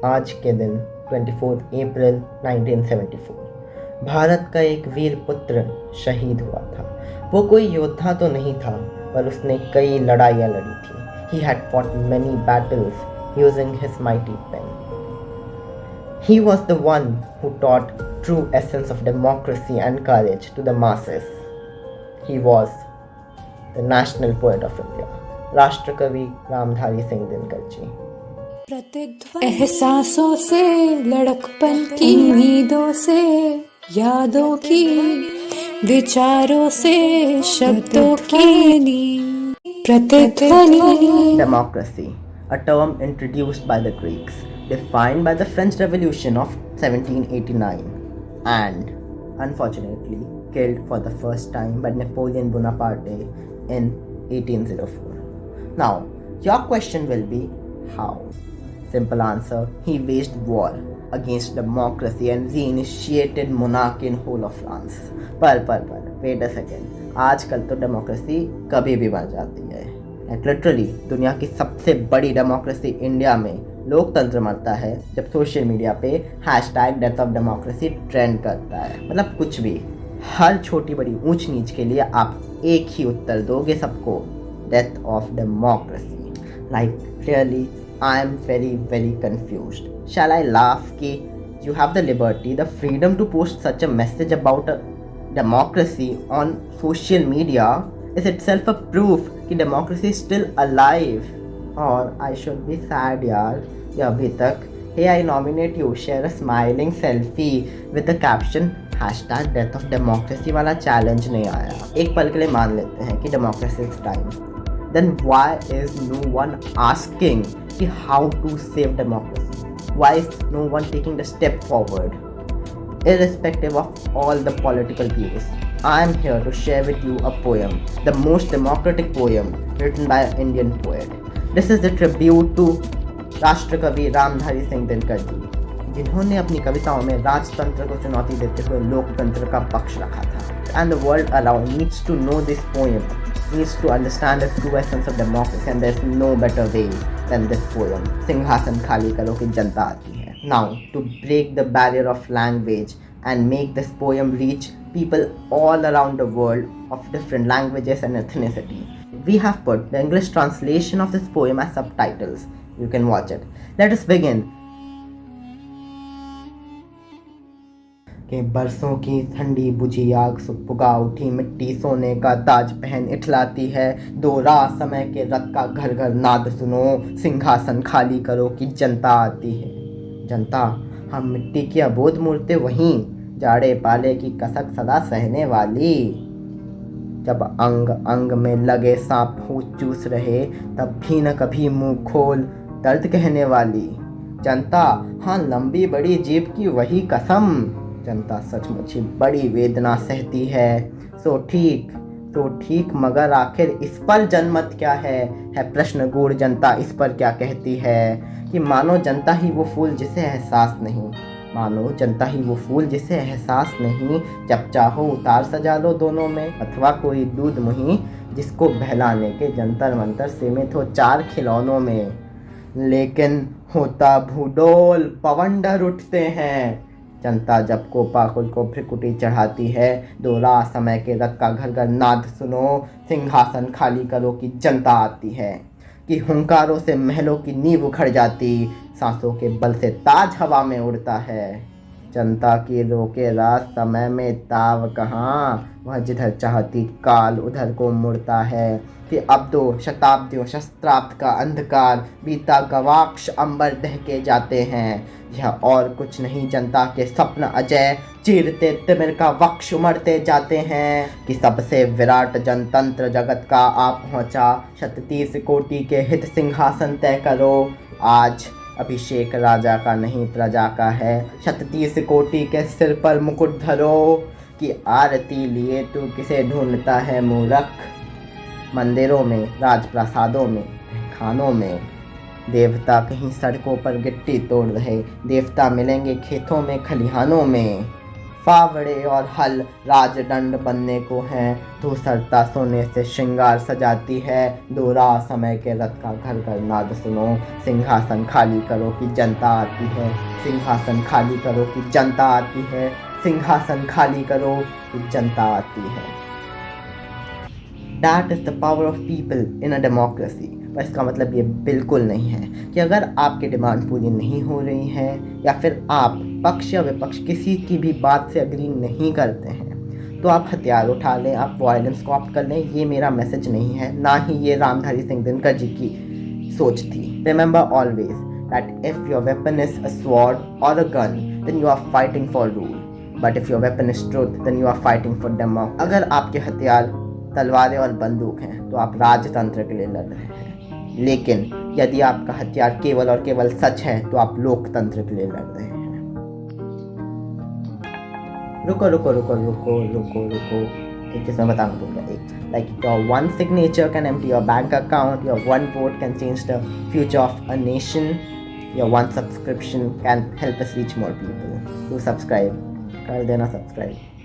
आज के दिन 24 अप्रैल 1974 भारत का एक वीर पुत्र शहीद हुआ था। वो कोई योद्धा तो नहीं था, पर उसने कई लड़ाइयाँ लड़ी थी। He had fought many battles using his mighty pen. He was the one who taught true essence of democracy and courage to the masses. He was the national poet of India, राष्ट्रकवि Ramdhari Singh Dinkar ji. एहसासों से लड़कपन की उम्मीदों से यादों की विचारों से शब्दों की प्रतिध्वनि। Democracy, a term introduced by the Greeks, defined by the French Revolution of 1789 and unfortunately killed for the first time by Napoleon Bonaparte in 1804. Now, your question will be how? Simple answer, he waged war against democracy and reinitiated monarchy in whole of France. पर wait a second, आजकल तो democracy कभी भी बन जाती है। And literally दुनिया की सबसे बड़ी डेमोक्रेसी इंडिया में लोकतंत्र मरता है जब सोशल मीडिया पे #डेथ ऑफ डेमोक्रेसी ट्रेंड करता है। मतलब कुछ भी, हर छोटी बड़ी ऊंच नीच के लिए आप एक ही उत्तर दोगे सबको, death of democracy. Like really I am very confused. Shall I laugh कि you have the liberty, the freedom to post such a message about a democracy on social media is itself a proof कि democracy is still alive. और I should be sad यार, ये अभी तक hey I nominate you share a smiling selfie with the caption #death of democracy वाला challenge नहीं आया। एक पल के लिए मान लेते हैं कि democracy is dying. Then why is no one asking कि how to save democracy? Why is no one taking the step forward? Irrespective of all the political views, I am here to share with you a poem, the most democratic poem written by an Indian poet. This is the tribute to राष्ट्रकवि Ramdhari Singh Dinkar ji, जिन्होंने अपनी कविताओं में राजतंत्र को चुनौती देते हुए लोकतंत्र का पक्ष रखा था। And the world around needs to know this poem, needs to understand the true essence of democracy, and there is no better way than this poem. सिंहासन खाली करो कि जनता आती है। Now, to break the barrier of language and make this poem reach people all around the world of different languages and ethnicity, we have put the English translation of this poem as subtitles. You can watch it. Let us begin. कि बरसों की ठंडी बुझी आग सुबह उठी मिट्टी सोने का ताज पहन इठलाती है। दो राह समय के रथ का घर घर नाद सुनो, सिंहासन खाली करो कि जनता आती है। जनता, हम मिट्टी की अबोध मूर्ति वहीं, जाड़े पाले की कसक सदा सहने वाली। जब अंग अंग में लगे सांप फूस चूस रहे, तब भी न कभी मुंह खोल दर्द कहने वाली। जनता, हाँ लंबी बड़ी जीभ की वही कसम, जनता सचमुच ही बड़ी वेदना सहती है। सो ठीक मगर आखिर इस पर जनमत क्या है प्रश्न गूढ़ जनता इस पर क्या कहती है। कि मानो जनता ही वो फूल जिसे एहसास नहीं, मानो जनता ही वो फूल जिसे एहसास नहीं। जब चाहो उतार सजा लो दोनों में, अथवा कोई दूध मुही जिसको बहलाने के जंतर मंतर सीमित हो 4 खिलौनों में। लेकिन होता भूडोल पवंडर उठते हैं, जनता जब कोपाकुल को भ्रिकुटी चढ़ाती है। दो राह समय के रथ का घर घर नाद सुनो, सिंहासन खाली करो कि जनता आती है। कि हुंकारों से महलों की नींव उखड़ जाती, सांसों के बल से ताज हवा में उड़ता है। जनता की रोके रात समय में ताव कहाँ, वह जिधर चाहती काल उधर को मुड़ता है। कि अब 2 शताब्दियों शस्त्राब्द का अंधकार बीता गवाक्ष अंबर दहके जाते हैं। यह और कुछ नहीं जनता के स्वप्न अजय, चीरते तिमिर का वक्ष उमड़ते जाते हैं। कि सबसे विराट जनतंत्र जगत का आप पहुँचा, 36 कोटि के हित सिंहासन तय करो। आज अभिषेक राजा का नहीं प्रजा का है, 36 कोटि के सिर पर मुकुट धरो। कि आरती लिए तू किसे ढूंढता है मूर्ख, मंदिरों में राजप्रासादों में खानों में। देवता कहीं सड़कों पर गिट्टी तोड़ रहे, देवता मिलेंगे खेतों में खलिहानों में। फावड़े और हल राजदंड बनने को हैं, धूसरता सोने से श्रृंगार सजाती है, दोहरा समय के रथ का घर घर नाद सुनो, सिंहासन खाली करो कि जनता आती है, सिंहासन खाली करो कि जनता आती है, सिंहासन खाली करो कि जनता आती है। That is the power of people in a democracy। पर इसका मतलब ये बिल्कुल नहीं है कि अगर आपकी डिमांड पूरी नहीं हो रही है या फिर आप पक्ष या विपक्ष किसी की भी बात से अग्री नहीं करते हैं तो आप हथियार उठा लें, आप वायलेंस को ऑप्ट कर लें। ये मेरा मैसेज नहीं है, ना ही ये रामधारी सिंह दिनकर जी की सोच थी। Remember always that if your weapon is a sword or a gun then you are fighting for rule, but if your weapon is truth then you are fighting for democracy. अगर आपके हथियार तलवारें और बंदूक हैं तो आप राजतंत्र के लिए लड़ रहे हैं, लेकिन यदि आपका हथियार केवल और केवल सच है तो आप लोकतंत्र के लिए लड़ रहे हैं। रुको रुको रुको रुको रुको रुको, एक चीज़ मैं बताना भूल गया। एक like your one signature can empty your bank account, your one vote can change the future of a nation, your one subscription can help us reach more people. Do subscribe, कर देना सब्सक्राइब।